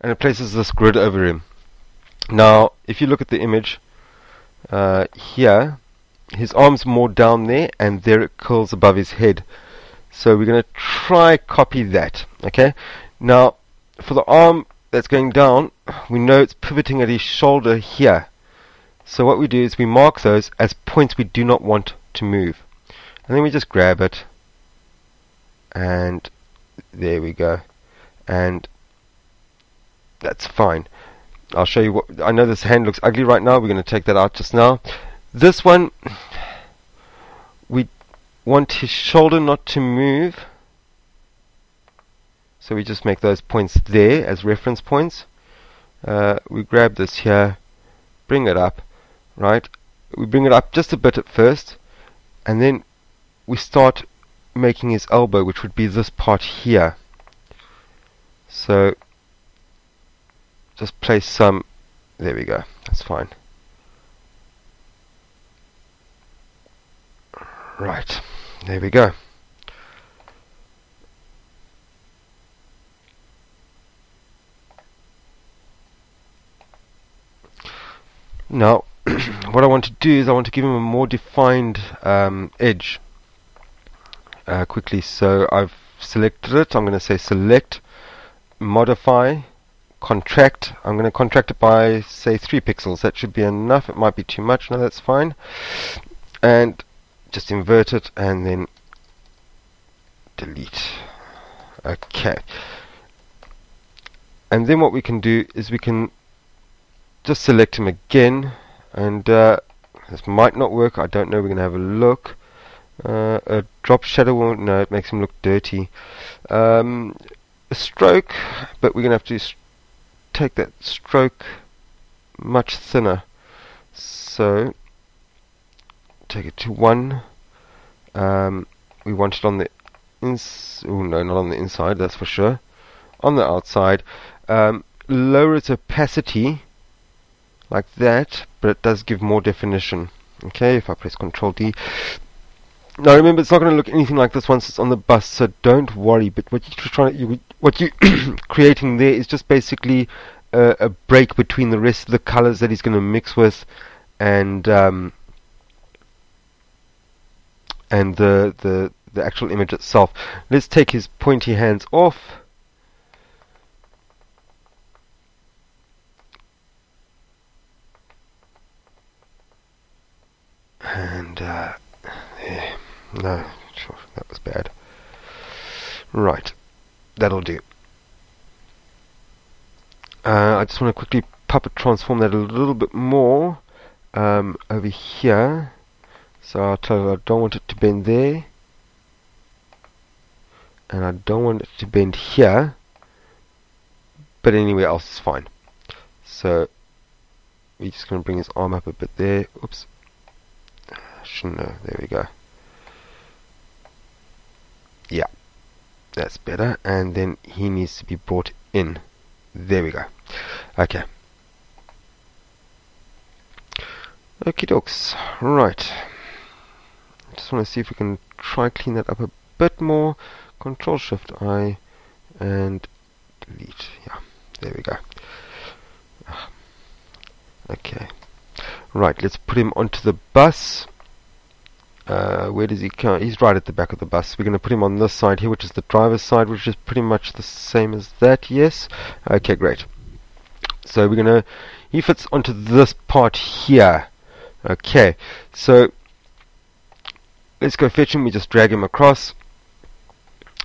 and it places this grid over him. Now, if you look at the image here, his arm's more down there, and there it curls above his head. So we're going to try copy that. Okay. Now, for the arm that's going down, we know it's pivoting at his shoulder here. So what we do is we mark those as points we do not want to move. And then we just grab it, and there we go. And that's fine. I'll show you what. I know this hand looks ugly right now. We're going to take that out just now. This one, we want his shoulder not to move. So we just make those points there as reference points. We grab this here, bring it up, right? We bring it up just a bit at first, and then we start making his elbow, which would be this part here. So just place some, there we go, that's fine. Right, there we go. Now, what I want to do is I want to give him a more defined edge quickly. So I've selected it. I'm going to say select, modify, contract. I'm going to contract it by, say, 3 pixels. That should be enough. It might be too much. No, that's fine. And just invert it and then delete. Okay. And then what we can do is we can just select him again, and this might not work. I don't know. We're going to have a look. A drop shadow won't. No, it makes him look dirty. A stroke, but we're going to have to take that stroke much thinner. So take it to 1. We want it on the oh no, not on the inside. That's for sure. On the outside. Lower its opacity like that, but it does give more definition. Okay, if I press Control D. Now remember, it's not going to look anything like this once it's on the bus, so don't worry. But what you're trying what you creating there is just basically a break between the rest of the colors that he's going to mix with, and the actual image itself. Let's take his pointy hands off. And yeah, no, sure, that was bad. Right, that'll do. I just want to quickly puppet transform that a little bit more over here. So I'll tell you, I don't want it to bend there, and I don't want it to bend here, but anywhere else is fine. So we're just going to bring his arm up a bit there. Oops. No, there we go. Yeah, that's better. And then he needs to be brought in. There we go. Okay. Okie dokes. Right. Just want to see if we can try clean that up a bit more. Control Shift I and delete. Yeah, there we go. Okay. Right, let's put him onto the bus. Where does he come? He's right at the back of the bus. We're going to put him on this side here, which is the driver's side, which is pretty much the same as that. Yes. Okay, great. So we're going to. He fits onto this part here. Okay. So let's go fetch him. We just drag him across.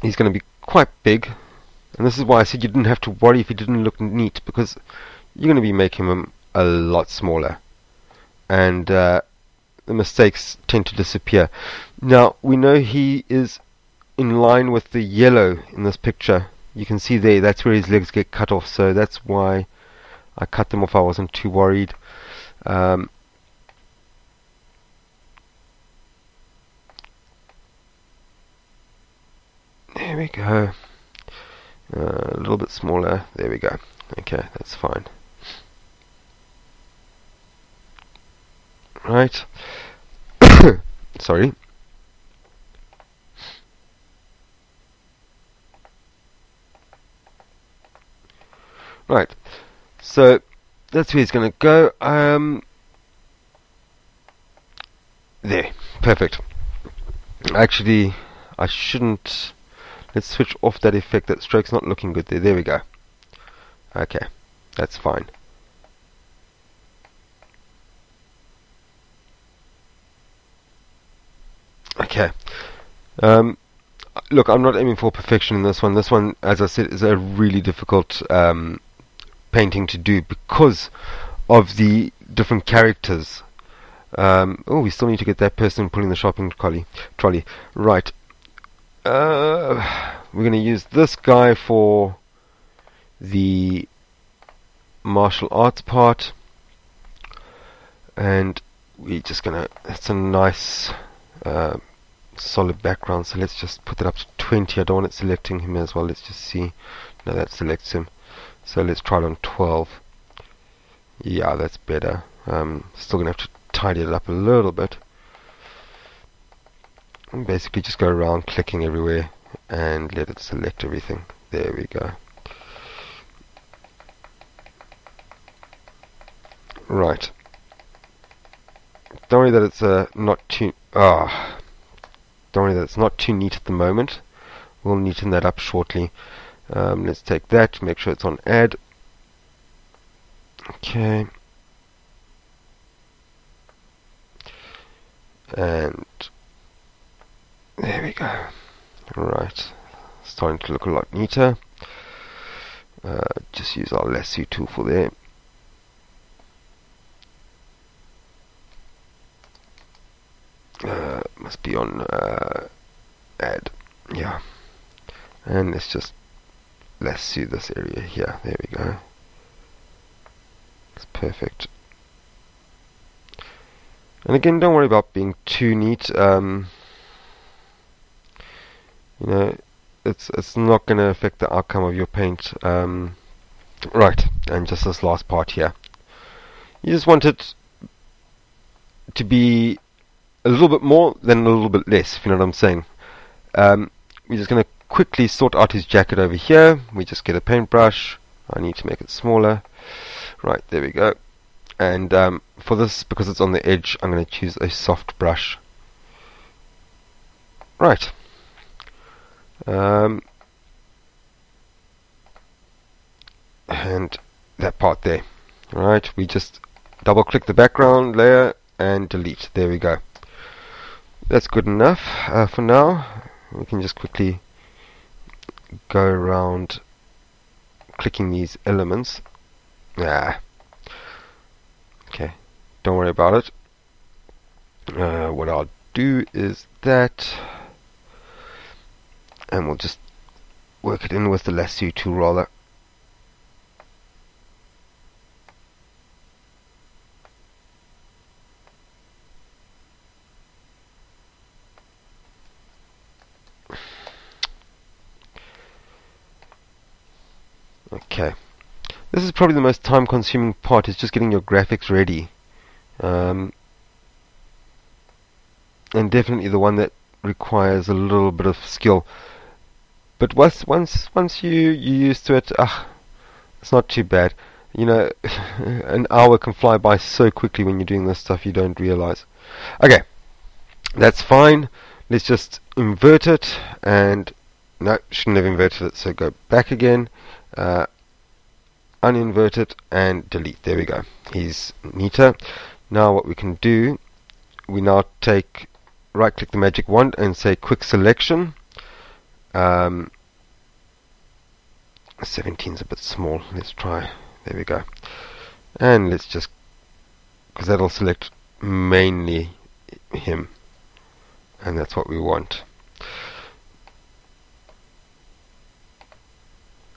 He's going to be quite big, and this is why I said you didn't have to worry if he didn't look neat, because you're going to be making him a lot smaller, and the mistakes tend to disappear. Now we know he is in line with the yellow in this picture. You can see there, that's where his legs get cut off, so that's why I cut them off. I wasn't too worried. There we go. A little bit smaller. There we go. Okay, that's fine. Right. Sorry. Right, so that's where he's going to go. There, perfect. Actually, I shouldn't. Let's switch off that effect. That stroke's not looking good there. There we go. Okay, that's fine. Okay. Look, I'm not aiming for perfection in this one. This one, as I said, is a really difficult painting to do because of the different characters. Oh, we still need to get that person pulling the shopping trolley. Right. We're going to use this guy for the martial arts part. And we're just going to... That's a nice solid background. So let's just put that up to 20. I don't want it selecting him as well. Let's just see. No, that selects him. So let's try it on 12. Yeah, that's better. Still going to have to tidy it up a little bit. And basically just go around clicking everywhere and let it select everything. There we go. Right. Don't worry that it's not too... don't worry that it's not too neat at the moment. We'll neaten that up shortly. Let's take that, make sure it's on add. Okay. And there we go. Right. Starting to look a lot neater. Just use our lasso tool for there. Must be on add. Yeah. And let's just lasso this area here. There we go. It's perfect. And again, don't worry about being too neat. You know, it's not going to affect the outcome of your paint. Right, and just this last part here. You just want it to be a little bit more than a little bit less, if you know what I'm saying. We're just going to quickly sort out his jacket over here. We just get a paintbrush. I need to make it smaller. Right, there we go. And for this, because it's on the edge, I'm going to choose a soft brush. Right. And that part there. Right, we just double click the background layer and delete. There we go. That's good enough for now. We can just quickly go around clicking these elements. Okay, don't worry about it. What I'll do is that, and we'll just work it in with the lasso tool rather. Okay, this is probably the most time consuming part, is just getting your graphics ready. And definitely the one that requires a little bit of skill. But once you're used to it, it's not too bad. You know, an hour can fly by so quickly when you're doing this stuff you don't realize. Okay, that's fine. Let's just invert it, and no, shouldn't have inverted it, so go back again, uninvert it, and delete. There we go. He's neater. Now what we can do, we now take, right click the magic wand and say quick selection. 17's a bit small. Let's try. There we go. And let's just, because that'll select mainly him, and that's what we want.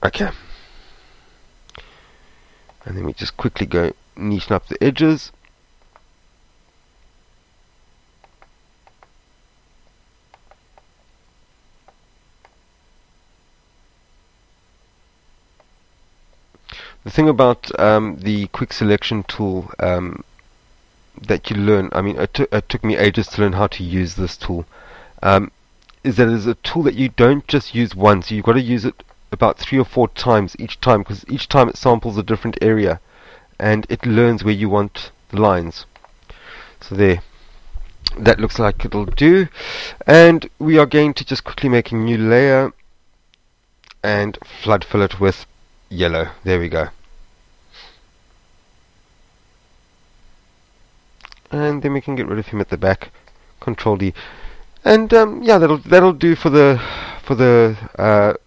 Okay. And then we just quickly go neaten up the edges. The thing about the quick selection tool that you learn, I mean, it took me ages to learn how to use this tool, is that it is a tool that you don't just use once. You've got to use it about 3 or 4 times each time, because each time it samples a different area and it learns where you want the lines. So there, that looks like it'll do. And we are going to just quickly make a new layer and flood fill it with yellow. There we go. And then we can get rid of him at the back. Control D. And yeah, that'll do for the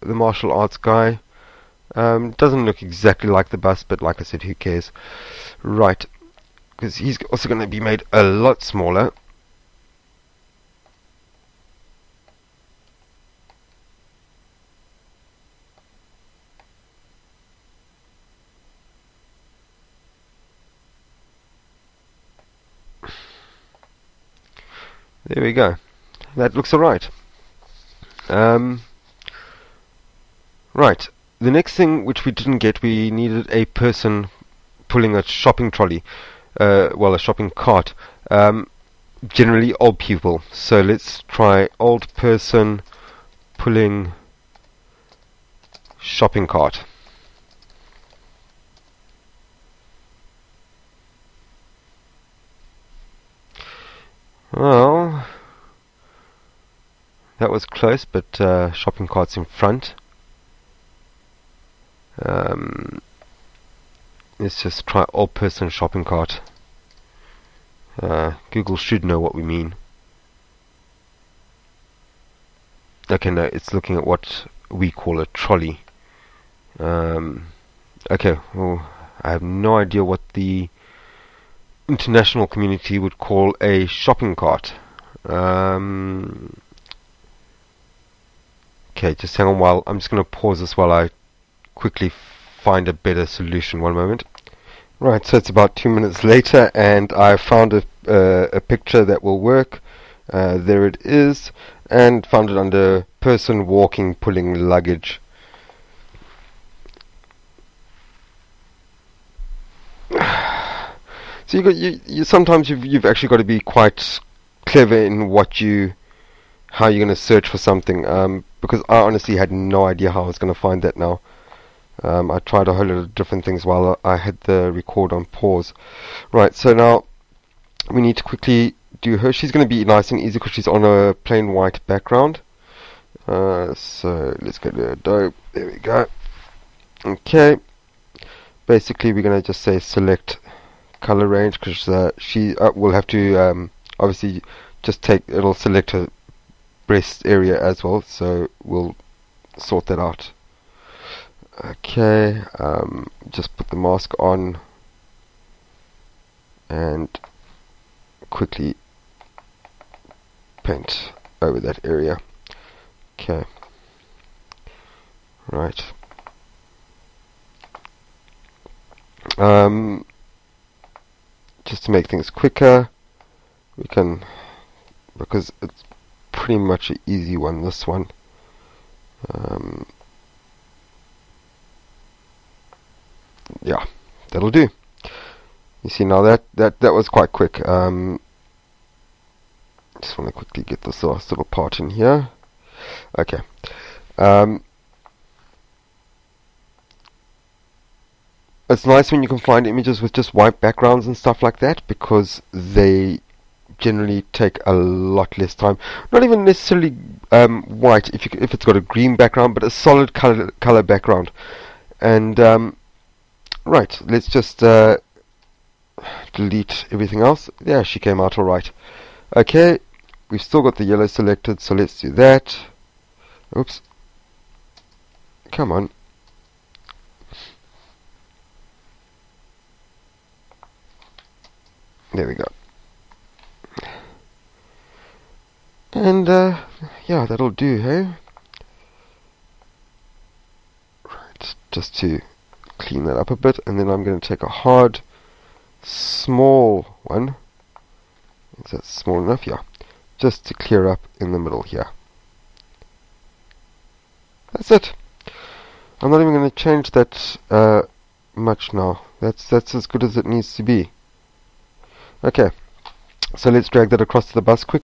martial arts guy. Doesn't look exactly like the bus, but like I said, who cares? Right, because he's also going to be made a lot smaller. There we go. That looks alright. Right. The next thing which we didn't get, we needed a person pulling a shopping trolley. Well, a shopping cart. Generally old people. So let's try old person pulling shopping cart. Well, that was close, but shopping cart's in front. Let's just try old person shopping cart. Google should know what we mean. Okay, no, it's looking at what we call a trolley. Okay, well, I have no idea what the international community would call a shopping cart. Okay, just hang on while I'm just going to pause this while I quickly find a better solution. One moment. Right, so it's about 2 minutes later, and I found a picture that will work. There it is, and found it under person walking, pulling luggage. So you sometimes you've actually got to be quite clever in how you're going to search for something. Because I honestly had no idea how I was going to find that now. I tried a whole lot of different things while I had the record on pause. Right, so now we need to quickly do her. She's going to be nice and easy because she's on a plain white background. So let's go to Adobe. There we go. Okay. Basically, we're going to just say select color range, because she will have to obviously it'll select her breast area as well, so we'll sort that out. Okay, just put the mask on and quickly paint over that area. Okay, right. Just to make things quicker, we can, because it's pretty much an easy one, this one. Yeah, that'll do. You see, now that was quite quick. Just want to quickly get this last little part in here. Okay. It's nice when you can find images with just white backgrounds and stuff like that, because they generally take a lot less time. Not even necessarily white if it's got a green background, but a solid color background. And right, let's just delete everything else. Yeah, she came out alright. Okay, we've still got the yellow selected, so let's do that. Oops. Come on. There we go. And yeah, that'll do, hey? Right, just to clean that up a bit, and then I'm going to take a hard, small one. Is that small enough? Yeah. Just to clear up in the middle here. That's it. I'm not even going to change that much now. That's as good as it needs to be. Okay, so let's drag that across to the bus quickly.